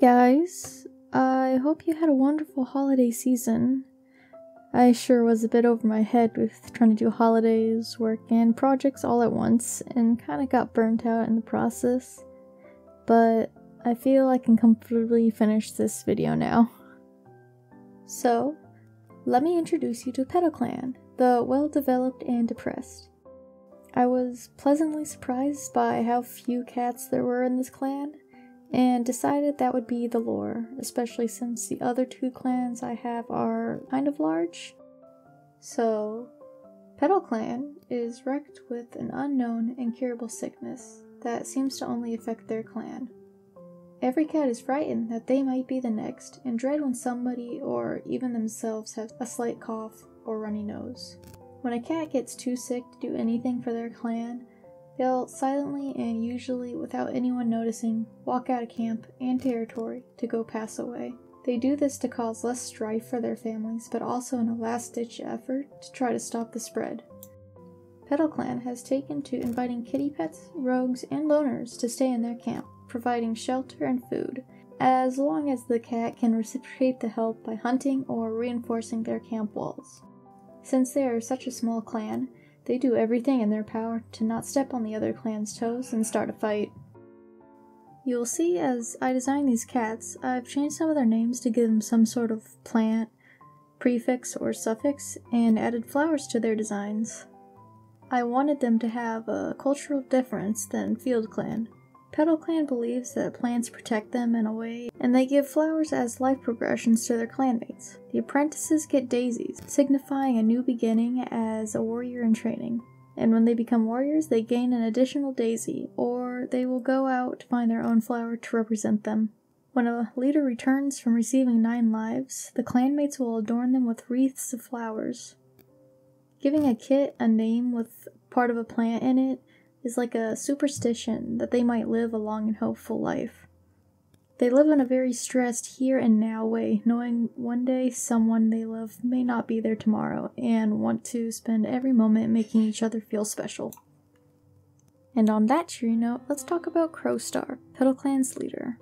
Hey guys, I hope you had a wonderful holiday season. I sure was a bit over my head with trying to do holidays, work, and projects all at once, and kinda got burnt out in the process. But I feel I can comfortably finish this video now. So, let me introduce you to PetalClan, the well-developed and depressed. I was pleasantly surprised by how few cats there were in this clan, and decided that would be the lore, especially since the other two clans I have are kind of large. So, PetalClan is wrecked with an unknown incurable sickness that seems to only affect their clan. Every cat is frightened that they might be the next, and dread when somebody or even themselves have a slight cough or runny nose. When a cat gets too sick to do anything for their clan, they'll silently and usually without anyone noticing walk out of camp and territory to go pass away. They do this to cause less strife for their families, but also in a last-ditch effort to try to stop the spread. PetalClan has taken to inviting kitty pets, rogues, and loners to stay in their camp, providing shelter and food, as long as the cat can reciprocate the help by hunting or reinforcing their camp walls. Since they are such a small clan, they do everything in their power to not step on the other clan's toes and start a fight. You'll see as I design these cats, I've changed some of their names to give them some sort of plant, prefix, or suffix, and added flowers to their designs. I wanted them to have a cultural difference than PetalClan. PetalClan believes that plants protect them in a way, and they give flowers as life progressions to their clanmates. The apprentices get daisies, signifying a new beginning as a warrior in training. And when they become warriors, they gain an additional daisy, or they will go out to find their own flower to represent them. When a leader returns from receiving 9 lives, the clanmates will adorn them with wreaths of flowers. Giving a kit a name with part of a plant in it is like a superstition that they might live a long and hopeful life. They live in a very stressed here and now way, knowing one day someone they love may not be there tomorrow, and want to spend every moment making each other feel special. And on that cheery note, let's talk about Crowstar, PetalClan's leader.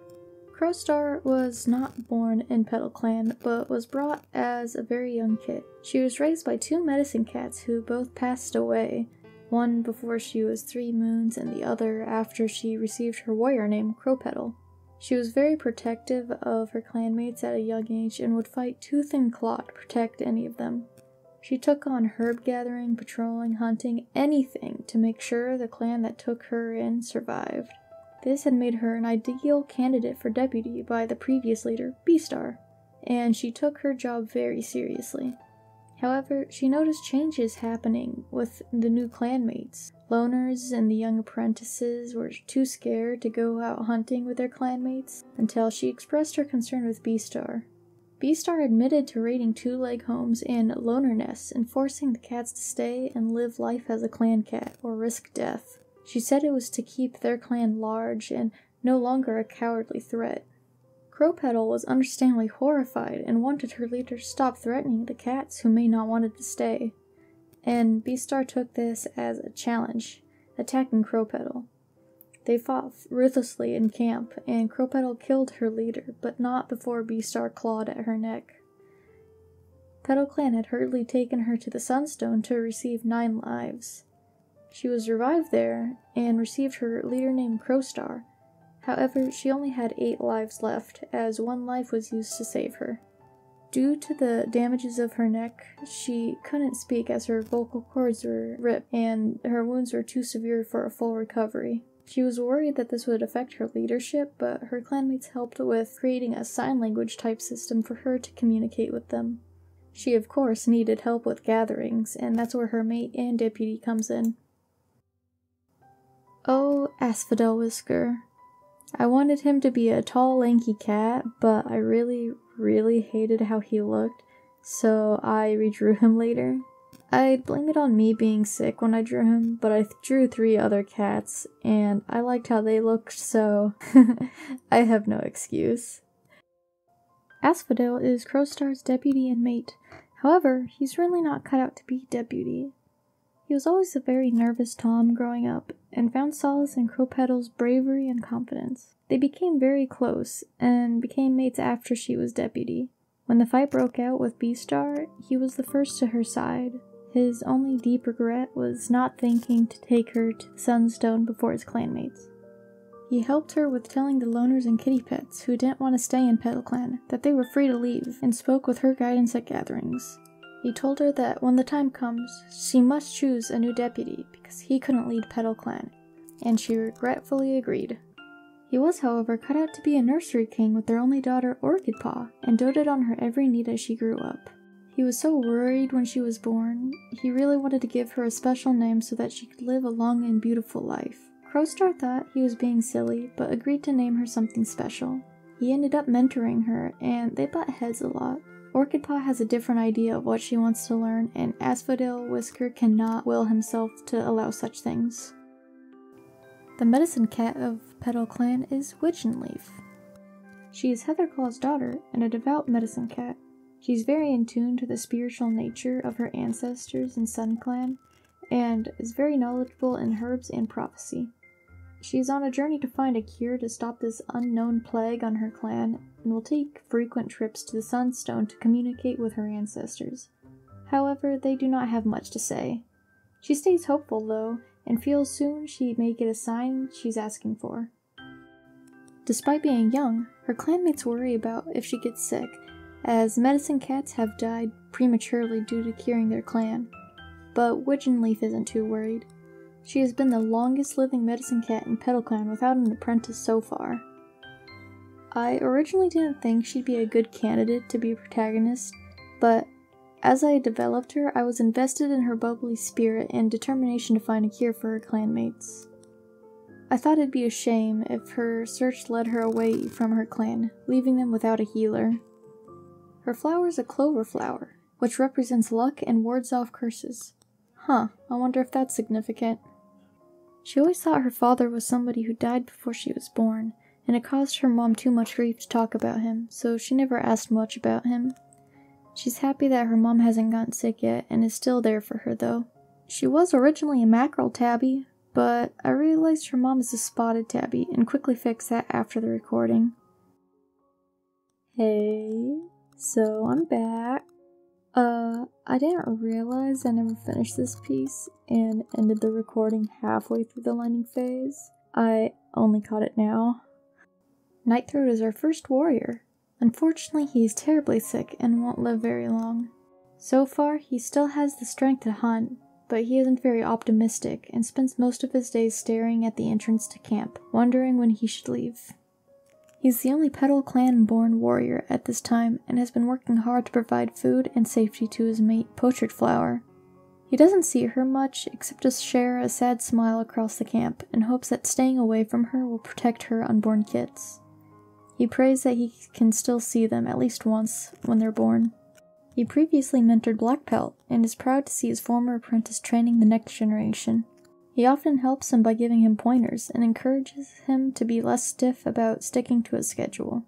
Crowstar was not born in PetalClan, but was brought as a very young kid. She was raised by 2 medicine cats who both passed away, one before she was 3 moons and the other after she received her warrior name, Crowpetal. She was very protective of her clanmates at a young age and would fight tooth and claw to protect any of them. She took on herb gathering, patrolling, hunting, anything to make sure the clan that took her in survived. This had made her an ideal candidate for deputy by the previous leader, Beastar, and she took her job very seriously. However, she noticed changes happening with the new clanmates. Loners and the young apprentices were too scared to go out hunting with their clanmates until she expressed her concern with Beastar. Beastar admitted to raiding 2-leg homes and loner nests and forcing the cats to stay and live life as a clan cat or risk death. She said it was to keep their clan large and no longer a cowardly threat. Crowpetal was understandably horrified and wanted her leader to stop threatening the cats who may not wanted to stay. And Beastar took this as a challenge, attacking Crowpetal. They fought ruthlessly in camp, and Crowpetal killed her leader, but not before Beastar clawed at her neck. PetalClan had hurriedly taken her to the Sunstone to receive 9 lives. She was revived there, and received her leader named Crowstar. However, she only had 8 lives left, as 1 life was used to save her. Due to the damages of her neck, she couldn't speak as her vocal cords were ripped, and her wounds were too severe for a full recovery. She was worried that this would affect her leadership, but her clanmates helped with creating a sign language type system for her to communicate with them. She of course needed help with gatherings, and that's where her mate and deputy comes in. Oh, Asphodel Whisker. I wanted him to be a tall, lanky cat, but I really hated how he looked, so I redrew him later. I blame it on me being sick when I drew him, but I drew 3 other cats, and I liked how they looked, so I have no excuse. Asphodel is Crowstar's deputy and mate. However, he's really not cut out to be deputy. He was always a very nervous Tom growing up, and found solace in Crowpetal's bravery and confidence. They became very close, and became mates after she was deputy. When the fight broke out with Beastar, he was the first to her side. His only deep regret was not thinking to take her to the Sunstone before his clanmates. He helped her with telling the loners and kitty pets who didn't want to stay in PetalClan that they were free to leave, and spoke with her guidance at gatherings. He told her that when the time comes, she must choose a new deputy because he couldn't lead PetalClan, and she regretfully agreed. He was, however, cut out to be a nursery king with their only daughter, Orchid Paw, and doted on her every need as she grew up. He was so worried when she was born, he really wanted to give her a special name so that she could live a long and beautiful life. Crowstar thought he was being silly, but agreed to name her something special. He ended up mentoring her, and they butt heads a lot. Orchid Paw has a different idea of what she wants to learn, and Asphodel Whisker cannot will himself to allow such things. The medicine cat of PetalClan is Witchenleaf. She is Heatherclaw's daughter and a devout medicine cat. She's very in tune to the spiritual nature of her ancestors in SunClan, and is very knowledgeable in herbs and prophecy. She is on a journey to find a cure to stop this unknown plague on her clan, and will take frequent trips to the Sunstone to communicate with her ancestors. However, they do not have much to say. She stays hopeful, though, and feels soon she may get a sign she's asking for. Despite being young, her clanmates worry about if she gets sick, as medicine cats have died prematurely due to curing their clan. But Witchenleaf isn't too worried. She has been the longest living medicine cat in PetalClan without an apprentice so far. I originally didn't think she'd be a good candidate to be a protagonist, but as I developed her, I was invested in her bubbly spirit and determination to find a cure for her clanmates. I thought it'd be a shame if her search led her away from her clan, leaving them without a healer. Her flower is a clover flower, which represents luck and wards off curses. I wonder if that's significant. She always thought her father was somebody who died before she was born, and it caused her mom too much grief to talk about him, so she never asked much about him. She's happy that her mom hasn't gotten sick yet, and is still there for her though. She was originally a mackerel tabby, but I realized her mom is a spotted tabby, and quickly fixed that after the recording. Hey, so I'm back. I didn't realize I never finished this piece, and ended the recording halfway through the lining phase. I only caught it now. Nightthroat is our first warrior. Unfortunately, he is terribly sick and won't live very long. So far, he still has the strength to hunt, but he isn't very optimistic and spends most of his days staring at the entrance to camp, wondering when he should leave. He's the only PetalClan-born warrior at this time and has been working hard to provide food and safety to his mate, Pochard Flower. He doesn't see her much except to share a sad smile across the camp and hopes that staying away from her will protect her unborn kits. He prays that he can still see them at least once when they're born. He previously mentored Blackpelt and is proud to see his former apprentice training the next generation. He often helps him by giving him pointers and encourages him to be less stiff about sticking to his schedule.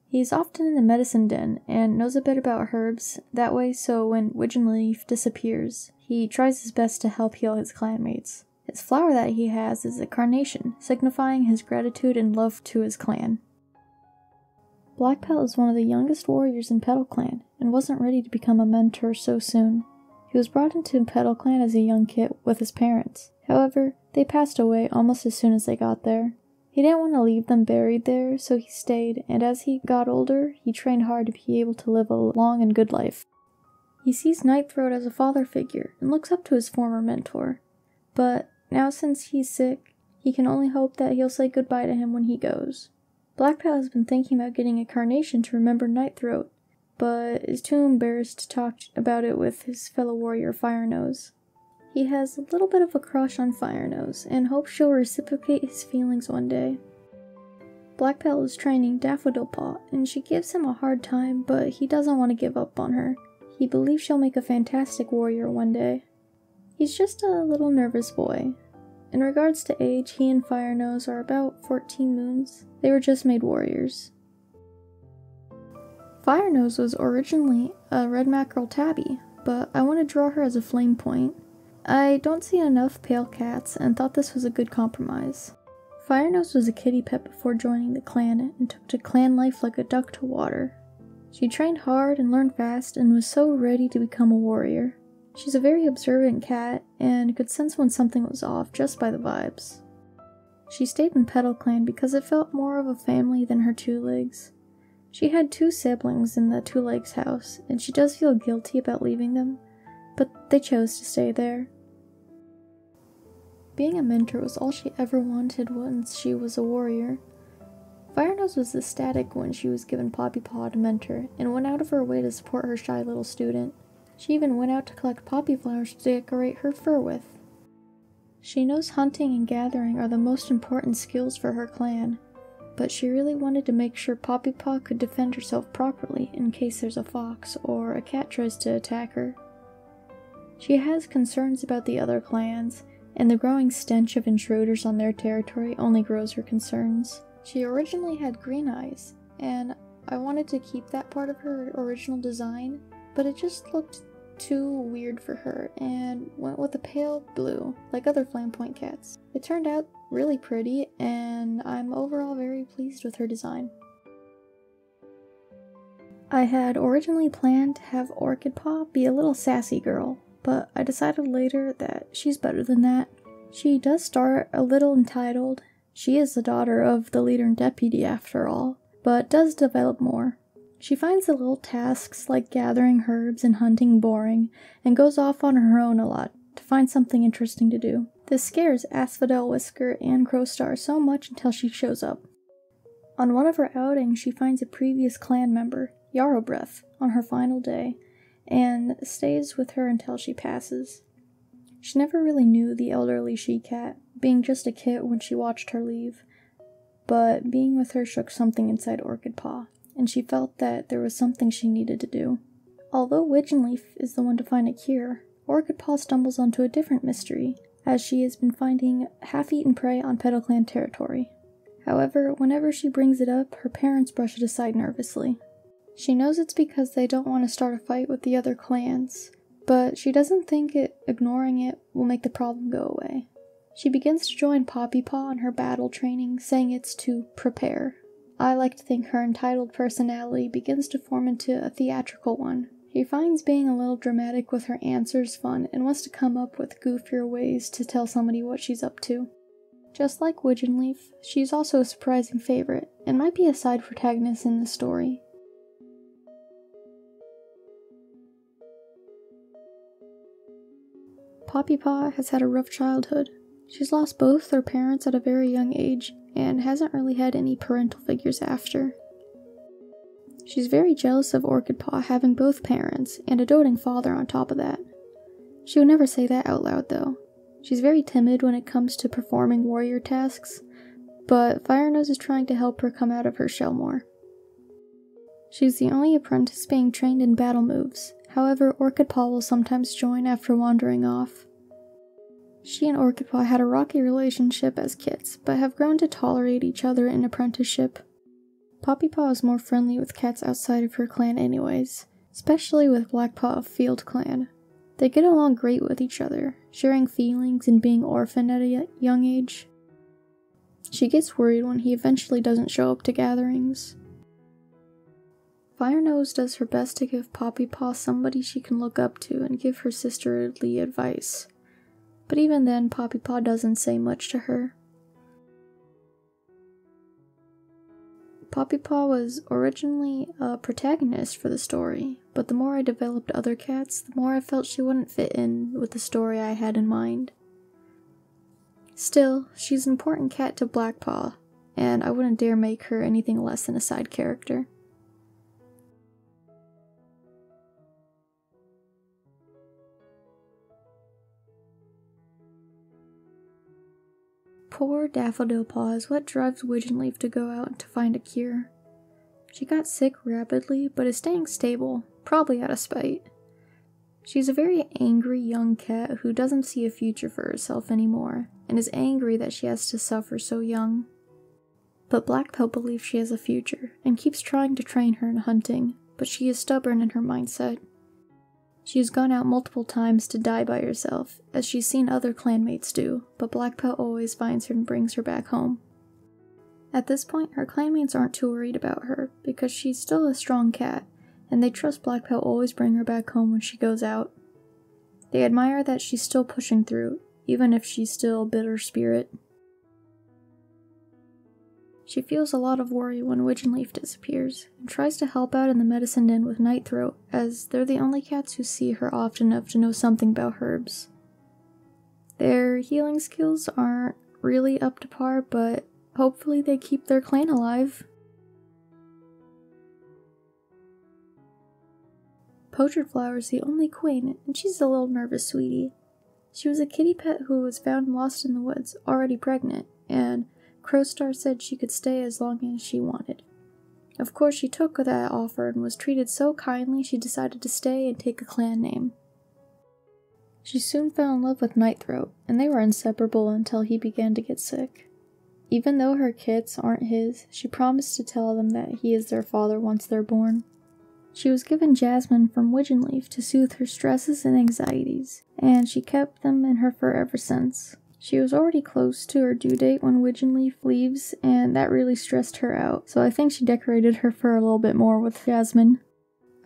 He is often in the medicine den and knows a bit about herbs, that way so when Witchenleaf disappears, he tries his best to help heal his clanmates. His flower that he has is a carnation, signifying his gratitude and love to his clan. Blackpelt is one of the youngest warriors in PetalClan, and wasn't ready to become a mentor so soon. He was brought into PetalClan as a young kid with his parents. However, they passed away almost as soon as they got there. He didn't want to leave them buried there, so he stayed, and as he got older, he trained hard to be able to live a long and good life. He sees Nightthroat as a father figure, and looks up to his former mentor. But now since he's sick, he can only hope that he'll say goodbye to him when he goes. Blackpelt has been thinking about getting a carnation to remember Nightthroat, but is too embarrassed to talk about it with his fellow warrior Firenose. He has a little bit of a crush on Firenose, and hopes she'll reciprocate his feelings one day. Blackpelt is training Daffodil Paw, and she gives him a hard time, but he doesn't want to give up on her. He believes she'll make a fantastic warrior one day. He's just a little nervous boy. In regards to age, he and Firenose are about 14 moons. They were just made warriors. Firenose was originally a red mackerel tabby, but I want to draw her as a flame point. I don't see enough pale cats and thought this was a good compromise. Firenose was a kitty pet before joining the clan and took to clan life like a duck to water. She trained hard and learned fast and was so ready to become a warrior. She's a very observant cat and could sense when something was off just by the vibes. She stayed in PetalClan because it felt more of a family than her two legs. She had two siblings in the two legs house, and she does feel guilty about leaving them, but they chose to stay there. Being a mentor was all she ever wanted once she was a warrior. Firenose was ecstatic when she was given Poppy Paw to mentor, and went out of her way to support her shy little student. She even went out to collect poppy flowers to decorate her fur with. She knows hunting and gathering are the most important skills for her clan, but she really wanted to make sure Poppy Paw could defend herself properly in case there's a fox or a cat tries to attack her. She has concerns about the other clans, and the growing stench of intruders on their territory only grows her concerns. She originally had green eyes, and I wanted to keep that part of her original design, but it just looked too weird for her and went with a pale blue, like other flampoint cats. It turned out really pretty, and I'm overall very pleased with her design. I had originally planned to have Orchid Paw be a little sassy girl, but I decided later that she's better than that. She does start a little entitled. She is the daughter of the leader and deputy after all, but does develop more. She finds the little tasks like gathering herbs and hunting boring, and goes off on her own a lot to find something interesting to do. This scares Asphodel Whisker and Crowstar so much until she shows up. On one of her outings, she finds a previous clan member, Yarrow Breath, on her final day, and stays with her until she passes. She never really knew the elderly she-cat, being just a kit when she watched her leave, but being with her shook something inside Orchid Paw, and she felt that there was something she needed to do. Although Widgeonleaf is the one to find a cure, Orchid Paw stumbles onto a different mystery, as she has been finding half-eaten prey on PetalClan territory. However, whenever she brings it up, her parents brush it aside nervously. She knows it's because they don't want to start a fight with the other clans, but she doesn't think ignoring it will make the problem go away. She begins to join Poppy Paw in her battle training, saying it's to prepare. I like to think her entitled personality begins to form into a theatrical one. She finds being a little dramatic with her answers fun and wants to come up with goofier ways to tell somebody what she's up to. Just like Widgeonleaf, she's also a surprising favorite, and might be a side protagonist in the story. Poppy Paw has had a rough childhood. She's lost both her parents at a very young age, and hasn't really had any parental figures after. She's very jealous of Orchid Paw having both parents, and a doting father on top of that. She would never say that out loud though. She's very timid when it comes to performing warrior tasks, but Firenose is trying to help her come out of her shell more. She's the only apprentice being trained in battle moves. However, Orchid Paw will sometimes join after wandering off. She and Orchid Paw had a rocky relationship as kits, but have grown to tolerate each other in apprenticeship. Poppy Paw is more friendly with cats outside of her clan anyways, especially with Black Paw of Field Clan. They get along great with each other, sharing feelings and being orphaned at a young age. She gets worried when he eventually doesn't show up to gatherings. Firenose does her best to give Poppy Paw somebody she can look up to and give her sisterly advice. But even then, Poppy Paw doesn't say much to her. Poppy Paw was originally a protagonist for the story, but the more I developed other cats, the more I felt she wouldn't fit in with the story I had in mind. Still, she's an important cat to Black Paw, and I wouldn't dare make her anything less than a side character. Poor Daffodil Paw is what drives Widgeonleaf to go out to find a cure. She got sick rapidly, but is staying stable, probably out of spite. She's a very angry young cat who doesn't see a future for herself anymore, and is angry that she has to suffer so young. But Black Paw believes she has a future, and keeps trying to train her in hunting, but she is stubborn in her mindset. She has gone out multiple times to die by herself, as she's seen other clanmates do, but Black Paw always finds her and brings her back home. At this point, her clanmates aren't too worried about her, because she's still a strong cat, and they trust Black Pelt always bring her back home when she goes out. They admire that she's still pushing through, even if she's still a bitter spirit. She feels a lot of worry when Widgeonleaf disappears, and tries to help out in the medicine den with Nightthroat, as they're the only cats who see her often enough to know something about herbs. Their healing skills aren't really up to par, but hopefully they keep their clan alive. Poacher Flower's the only queen, and she's a little nervous sweetie. She was a kitty pet who was found lost in the woods, already pregnant, and Crowstar said she could stay as long as she wanted. Of course, she took that offer and was treated so kindly she decided to stay and take a clan name. She soon fell in love with Nightthroat, and they were inseparable until he began to get sick. Even though her kids aren't his, she promised to tell them that he is their father once they're born. She was given Jasmine from Widgeonleaf to soothe her stresses and anxieties, and she kept them in her fur ever since. She was already close to her due date when Widgeonleaf leaves, and that really stressed her out, so I think she decorated her fur a little bit more with Jasmine.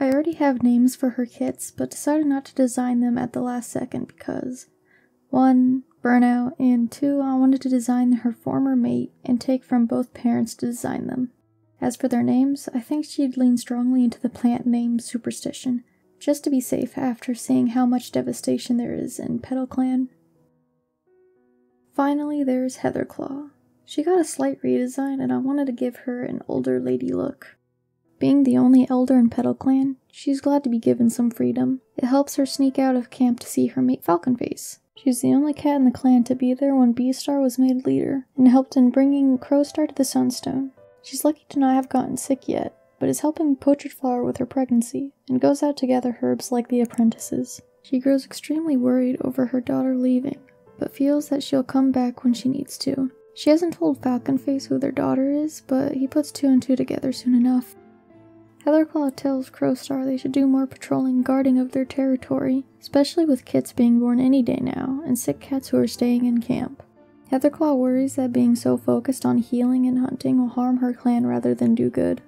I already have names for her kits, but decided not to design them at the last second because 1. Burnout, and 2. I wanted to design her former mate and take from both parents to design them. As for their names, I think she'd lean strongly into the plant name superstition, just to be safe after seeing how much devastation there is in PetalClan. Finally, there's Heatherclaw. She got a slight redesign, and I wanted to give her an older lady look. Being the only elder in PetalClan, she's glad to be given some freedom. It helps her sneak out of camp to see her mate Falconface. She's the only cat in the clan to be there when Beastar was made leader, and helped in bringing Crowstar to the Sunstone. She's lucky to not have gotten sick yet, but is helping Poacher Flower with her pregnancy, and goes out to gather herbs like the apprentices. She grows extremely worried over her daughter leaving, but feels that she'll come back when she needs to. She hasn't told Falconface who their daughter is, but he puts 2 and 2 together soon enough. Heatherclaw tells Crowstar they should do more patrolling and guarding of their territory, especially with kits being born any day now, and sick cats who are staying in camp. Heatherclaw worries that being so focused on healing and hunting will harm her clan rather than do good.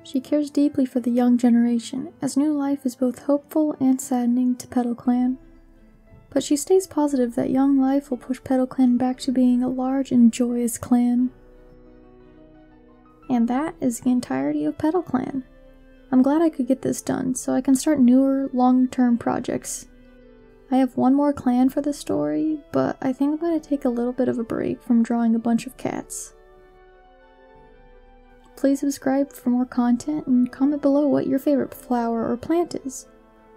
She cares deeply for the young generation, as new life is both hopeful and saddening to PetalClan. But she stays positive that young life will push PetalClan back to being a large and joyous clan. And that is the entirety of PetalClan. I'm glad I could get this done, so I can start newer, long-term projects. I have one more clan for the story, but I think I'm going to take a little bit of a break from drawing a bunch of cats. Please subscribe for more content and comment below what your favorite flower or plant is.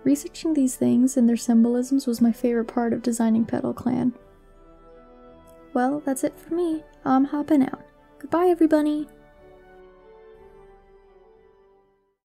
Researching these things and their symbolisms was my favorite part of designing PetalClan. Well, that's it for me. I'm hopping out. Goodbye, everybody!